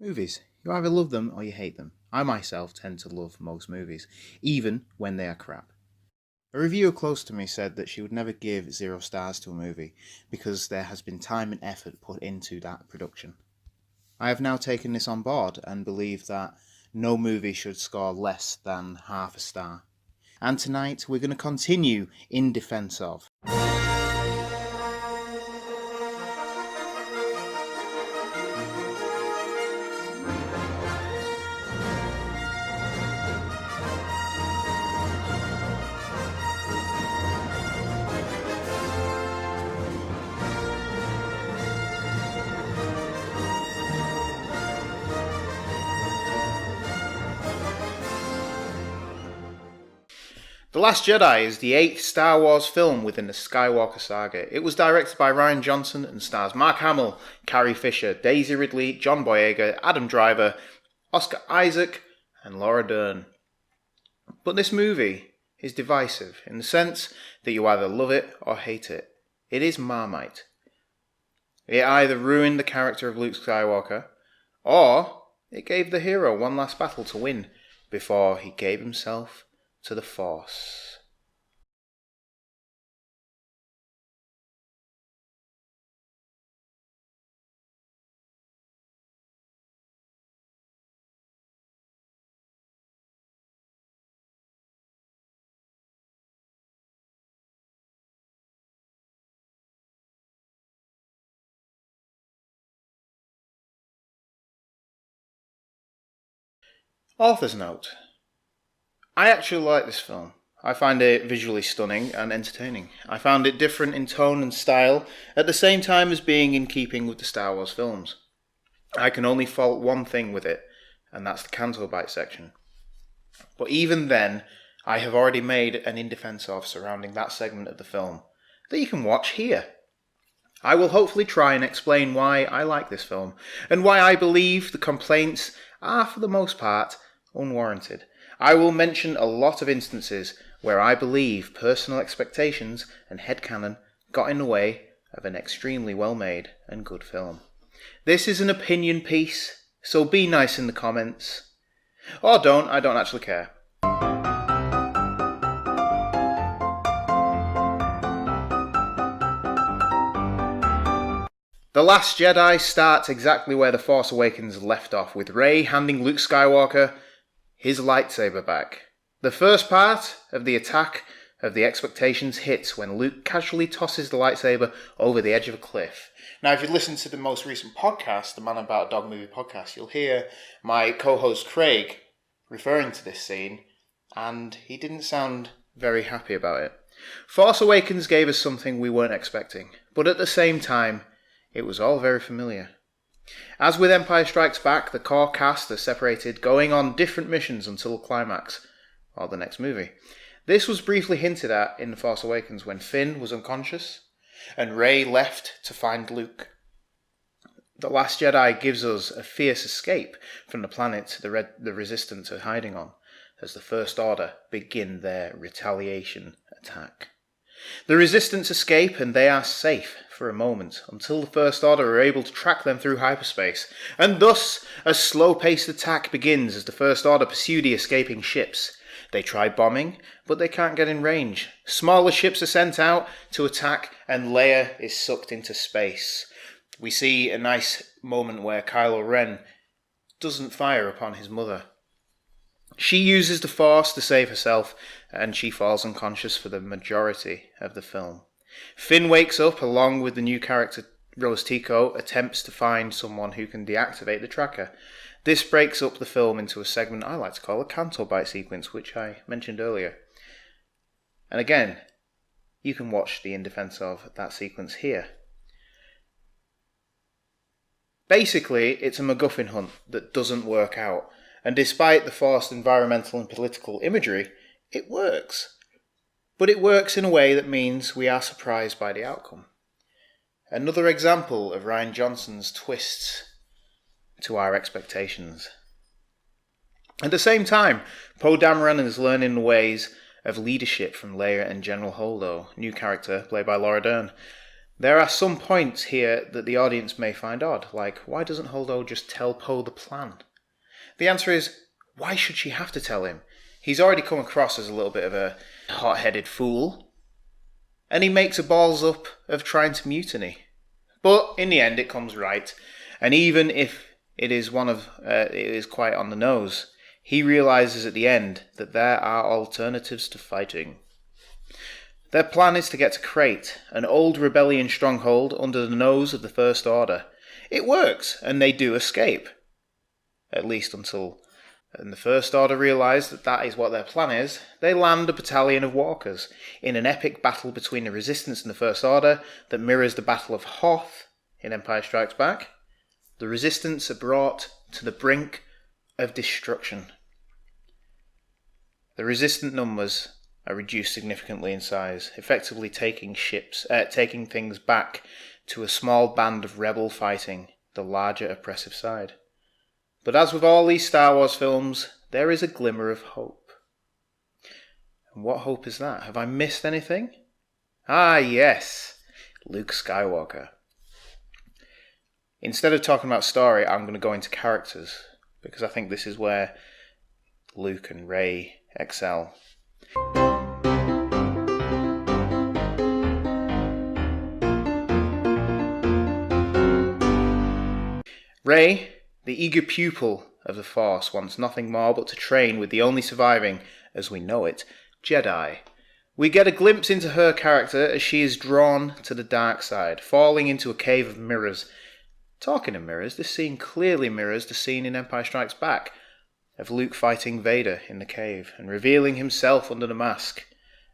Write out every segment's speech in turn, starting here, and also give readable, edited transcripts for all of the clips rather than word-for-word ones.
Movies. You either love them or you hate them. I myself tend to love most movies, even when they are crap. A reviewer close to me said that she would never give 0 stars to a movie because there has been time and effort put into that production. I have now taken this on board and believe that no movie should score less than half a star. And tonight we're going to continue in defence of. The Last Jedi is the 8th Star Wars film within the Skywalker saga. It was directed by Rian Johnson and stars Mark Hamill, Carrie Fisher, Daisy Ridley, John Boyega, Adam Driver, Oscar Isaac, and Laura Dern. But this movie is divisive in the sense that you either love it or hate it. It is Marmite. It either ruined the character of Luke Skywalker, or it gave the hero one last battle to win before he gave himself to the Force. Author's note. I actually like this film. I find it visually stunning and entertaining. I found it different in tone and style, at the same time as being in keeping with the Star Wars films. I can only fault one thing with it, and that's the Canto Bite section. But even then, I have already made an in defense of surrounding that segment of the film that you can watch here. I will hopefully try and explain why I like this film, and why I believe the complaints are, for the most part, unwarranted. I will mention a lot of instances where I believe personal expectations and headcanon got in the way of an extremely well-made and good film. This is an opinion piece, so be nice in the comments. Or don't, I don't actually care. The Last Jedi starts exactly where The Force Awakens left off, with Rey handing Luke Skywalker his lightsaber back. The first part of the attack of the expectations hits when Luke casually tosses the lightsaber over the edge of a cliff. Now, if you listen to the most recent podcast, the Man About a Dog Movie podcast, you'll hear my co-host Craig referring to this scene, and he didn't sound very happy about it. Force Awakens gave us something we weren't expecting, but at the same time, it was all very familiar. As with Empire Strikes Back, the core cast are separated, going on different missions until the climax, or the next movie. This was briefly hinted at in The Force Awakens when Finn was unconscious, and Rey left to find Luke. The Last Jedi gives us a fierce escape from the planet the Resistance are hiding on, as the First Order begin their retaliation attack. The Resistance escape, and they are safe for a moment, until the First Order are able to track them through hyperspace, and thus a slow-paced attack begins as the First Order pursue the escaping ships. They try bombing, but they can't get in range. Smaller ships are sent out to attack, and Leia is sucked into space. We see a nice moment where Kylo Ren doesn't fire upon his mother. She uses the Force to save herself, and she falls unconscious for the majority of the film. Finn wakes up along with the new character Rose Tico, attempts to find someone who can deactivate the tracker. This breaks up the film into a segment I like to call a Canto Bite sequence, which I mentioned earlier. And again, you can watch the in defense of that sequence here. Basically, it's a MacGuffin hunt that doesn't work out, and despite the forced environmental and political imagery, it works. But it works in a way that means we are surprised by the outcome. Another example of Rian Johnson's twists to our expectations. At the same time, Poe Dameron is learning the ways of leadership from Leia and General Holdo, new character played by Laura Dern. There are some points here that the audience may find odd, like why doesn't Holdo just tell Poe the plan? The answer is, why should she have to tell him? He's already come across as a little bit of a hot-headed fool, and he makes a balls up of trying to mutiny. But in the end it comes right, and even if it is quite on the nose, he realises at the end that there are alternatives to fighting. Their plan is to get to Crate, an old rebellion stronghold under the nose of the First Order. It works, and they do escape. At least until the First Order realise that that is what their plan is. They land a battalion of walkers in an epic battle between the Resistance and the First Order that mirrors the Battle of Hoth in Empire Strikes Back. The Resistance are brought to the brink of destruction. The Resistant numbers are reduced significantly in size, effectively taking things back to a small band of rebel fighting the larger oppressive side. But as with all these Star Wars films, there is a glimmer of hope. And what hope is that? Have I missed anything? Ah, yes, Luke Skywalker. Instead of talking about story, I'm going to go into characters, because I think this is where Luke and Rey excel. Rey, the eager pupil of the Force, wants nothing more but to train with the only surviving, as we know it, Jedi. We get a glimpse into her character as she is drawn to the dark side, falling into a cave of mirrors. Talking of mirrors, this scene clearly mirrors the scene in Empire Strikes Back of Luke fighting Vader in the cave and revealing himself under the mask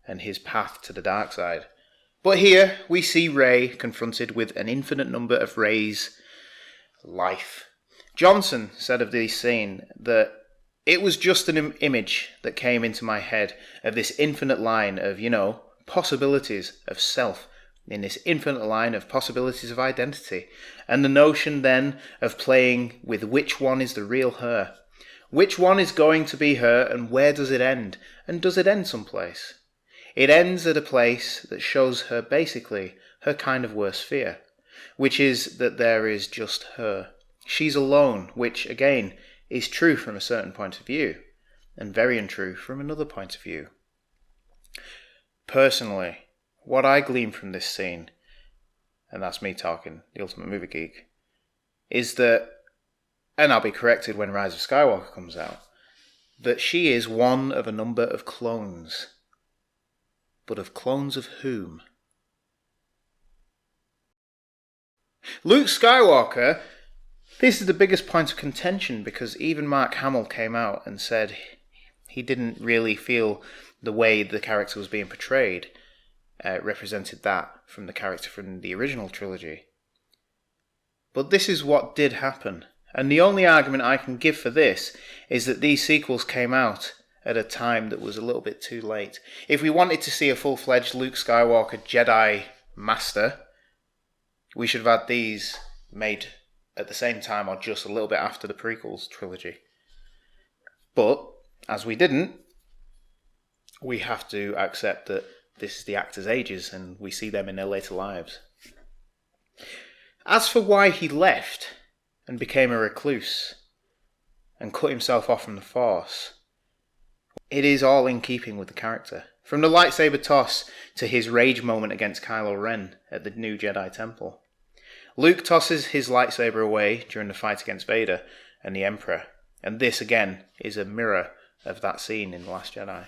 and his path to the dark side. But here we see Rey confronted with an infinite number of Reys' life. Johnson said of this scene that it was just an image that came into my head of this infinite line of, possibilities of self, in this infinite line of possibilities of identity, and the notion then of playing with which one is the real her. Which one is going to be her, and where does it end? And does it end someplace? It ends at a place that shows her basically her kind of worst fear, which is that there is just her. She's alone, which, again, is true from a certain point of view, and very untrue from another point of view. Personally, what I glean from this scene, and that's me talking, the Ultimate Movie Geek, is that, and I'll be corrected when Rise of Skywalker comes out, that she is one of a number of clones. But of clones of whom? Luke Skywalker, this is the biggest point of contention because even Mark Hamill came out and said he didn't really feel the way the character was being portrayed represented that from the character from the original trilogy. But this is what did happen, and the only argument I can give for this is that these sequels came out at a time that was a little bit too late. If we wanted to see a full-fledged Luke Skywalker Jedi Master, we should have had these made at the same time or just a little bit after the prequels trilogy. But, as we didn't, we have to accept that this is the actors' ages and we see them in their later lives. As for why he left and became a recluse and cut himself off from the Force, it is all in keeping with the character. From the lightsaber toss to his rage moment against Kylo Ren at the new Jedi Temple. Luke tosses his lightsaber away during the fight against Vader and the Emperor, and this again is a mirror of that scene in The Last Jedi.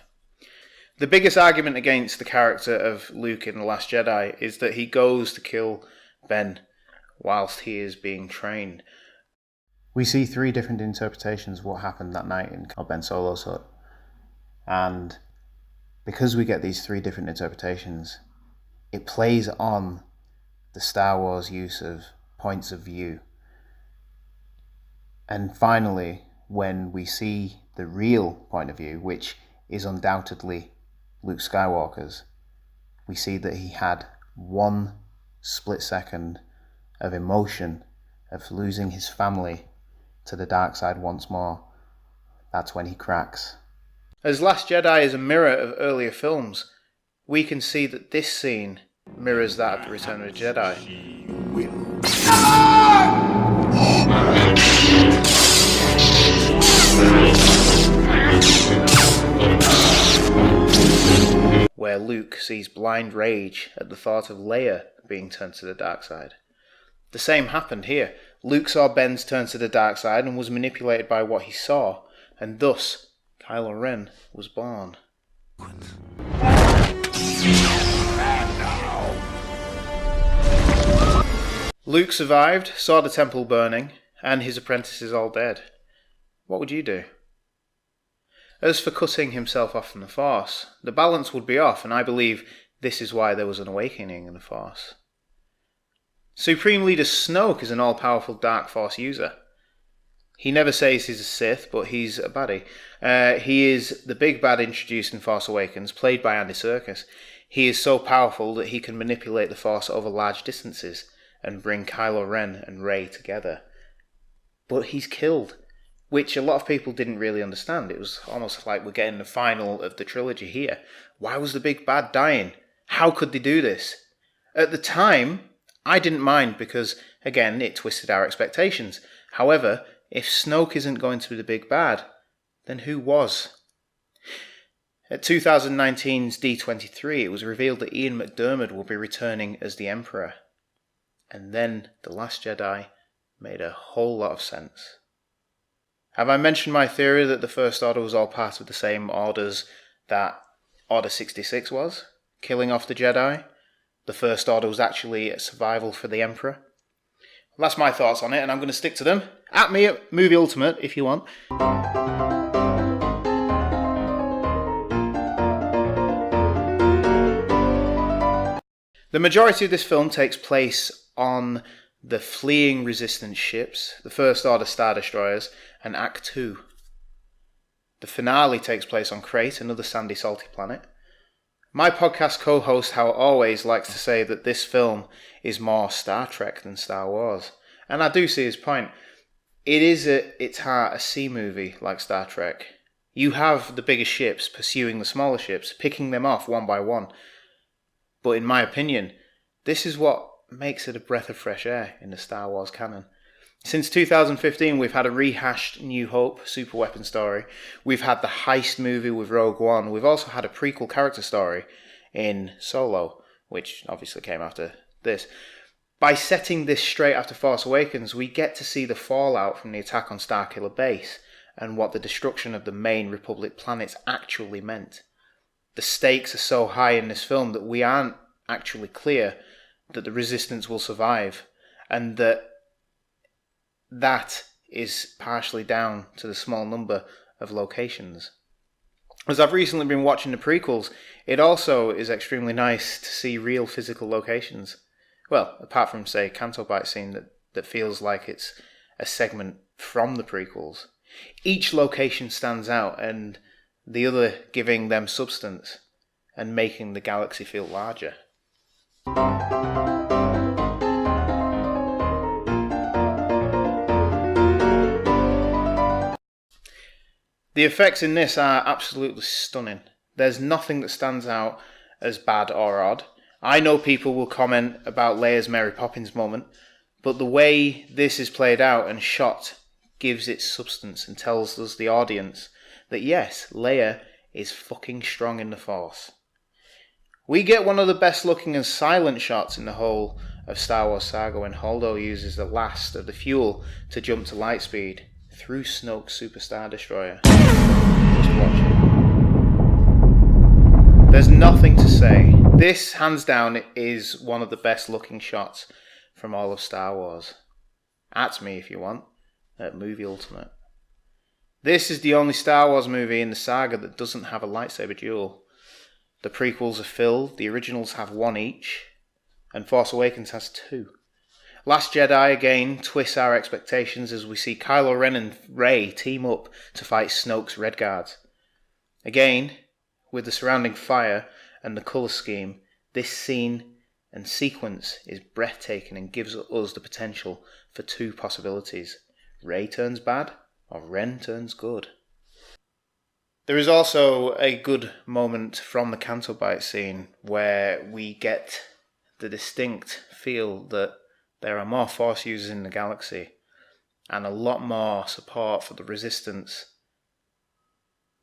The biggest argument against the character of Luke in The Last Jedi is that he goes to kill Ben whilst he is being trained. We see three different interpretations of what happened that night in Ben Solo's hut. And because we get these three different interpretations, it plays on the Star Wars use of points of view. And finally, when we see the real point of view, which is undoubtedly Luke Skywalker's, we see that he had one split second of emotion of losing his family to the dark side once more. That's when he cracks. As Last Jedi is a mirror of earlier films, we can see that this scene mirrors that of the Return of the Jedi. Where Luke sees blind rage at the thought of Leia being turned to the dark side. The same happened here. Luke saw Ben's turn to the dark side and was manipulated by what he saw, and thus Kylo Ren was born. Luke survived, saw the temple burning, and his apprentices all dead. What would you do? As for cutting himself off from the Force, the balance would be off, and I believe this is why there was an awakening in the Force. Supreme Leader Snoke is an all-powerful Dark Force user. He never says he's a Sith, but he's a baddie. He is the big bad introduced in Force Awakens, played by Andy Serkis. He is so powerful that he can manipulate the Force over large distances and bring Kylo Ren and Rey together. But he's killed, which a lot of people didn't really understand. It was almost like we're getting the final of the trilogy here. Why was the big bad dying? How could they do this? At the time, I didn't mind because, again, it twisted our expectations. However, if Snoke isn't going to be the big bad, then who was? At 2019's D23, it was revealed that Ian McDiarmid will be returning as the Emperor. And then The Last Jedi made a whole lot of sense. Have I mentioned my theory that the First Order was all part of the same orders that Order 66 was, killing off the Jedi? The First Order was actually a survival for the Emperor? Well, that's my thoughts on it, and I'm going to stick to them. At me at Movie Ultimate, if you want. The majority of this film takes place on the fleeing Resistance ships, the First Order Star Destroyers, and Act 2. The finale takes place on Crate, another sandy, salty planet. My podcast co-host, how always, likes to say that this film is more Star Trek than Star Wars. And I do see his point. It is at its heart a sea movie like Star Trek. You have the bigger ships pursuing the smaller ships, picking them off one by one. But in my opinion, this is what makes it a breath of fresh air in the Star Wars canon. Since 2015, we've had a rehashed New Hope superweapon story. We've had the heist movie with Rogue One. We've also had a prequel character story in Solo, which obviously came after this. By setting this straight after Force Awakens, we get to see the fallout from the attack on Starkiller Base and what the destruction of the main Republic planets actually meant. The stakes are so high in this film that we aren't actually clear that the Resistance will survive, and that is partially down to the small number of locations. As I've recently been watching the prequels, it also is extremely nice to see real physical locations. Well, apart from, say, Canto Bight scene that feels like it's a segment from the prequels. Each location stands out, and the other giving them substance and making the galaxy feel larger. The effects in this are absolutely stunning. There's nothing that stands out as bad or odd. I know people will comment about Leia's Mary Poppins moment, but the way this is played out and shot gives it substance and tells us, the audience, that yes, Leia is fucking strong in the Force. We get one of the best looking and silent shots in the whole of Star Wars saga when Holdo uses the last of the fuel to jump to light speed through Snoke's Super Star Destroyer. Just watch it. There's nothing to say. This, hands down, is one of the best looking shots from all of Star Wars. At me if you want, at Movie Ultimate. This is the only Star Wars movie in the saga that doesn't have a lightsaber duel. The prequels are filled, the originals have one each, and Force Awakens has two. Last Jedi again twists our expectations as we see Kylo Ren and Rey team up to fight Snoke's Red Guards. Again, with the surrounding fire and the colour scheme, this scene and sequence is breathtaking and gives us the potential for two possibilities. Rey turns bad, or Ren turns good. There is also a good moment from the Canto Bight scene where we get the distinct feel that there are more Force users in the galaxy and a lot more support for the Resistance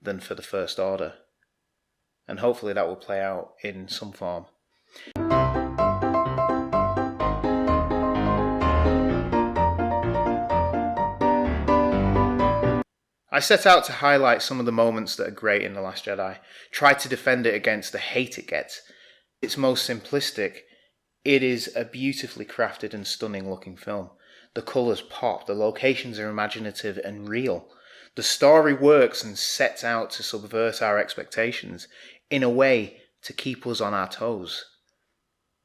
than for the First Order. And hopefully that will play out in some form. I set out to highlight some of the moments that are great in The Last Jedi, try to defend it against the hate it gets. It's most simplistic. It is a beautifully crafted and stunning looking film. The colours pop, the locations are imaginative and real. The story works and sets out to subvert our expectations in a way to keep us on our toes.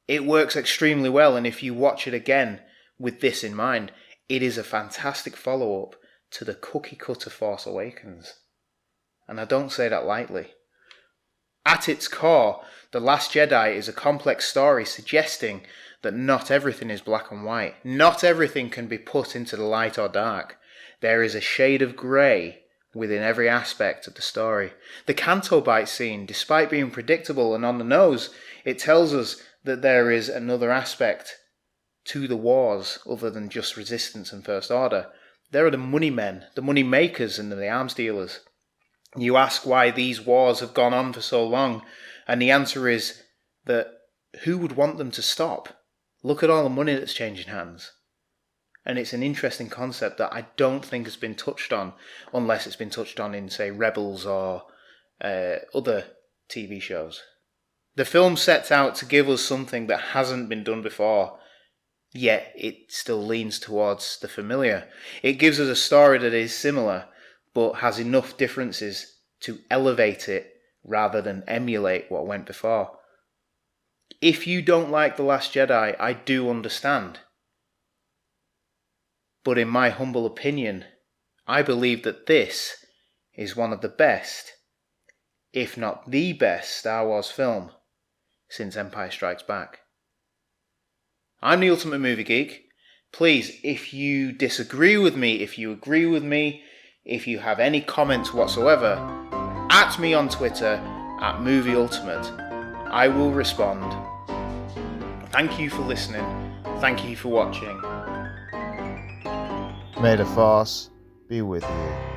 It works extremely well, and if you watch it again with this in mind, it is a fantastic follow-up to the cookie-cutter Force Awakens. And I don't say that lightly. At its core, The Last Jedi is a complex story suggesting that not everything is black and white. Not everything can be put into the light or dark. There is a shade of grey within every aspect of the story. The Canto Bight scene, despite being predictable and on the nose, it tells us that there is another aspect to the wars other than just Resistance and First Order. There are the money men, the money makers, and the arms dealers. You ask why these wars have gone on for so long, and the answer is that who would want them to stop? Look at all the money that's changing hands. And it's an interesting concept that I don't think has been touched on, unless it's been touched on in, say, Rebels or other TV shows. The film sets out to give us something that hasn't been done before, yet it still leans towards the familiar. It gives us a story that is similar, but has enough differences to elevate it rather than emulate what went before. If you don't like The Last Jedi, I do understand. But in my humble opinion, I believe that this is one of the best, if not the best, Star Wars film since Empire Strikes Back. I'm the Ultimate Movie Geek. Please, if you disagree with me, if you agree with me, if you have any comments whatsoever, at me on Twitter, at MovieUltimate. I will respond. Thank you for listening. Thank you for watching. May the Force be with you.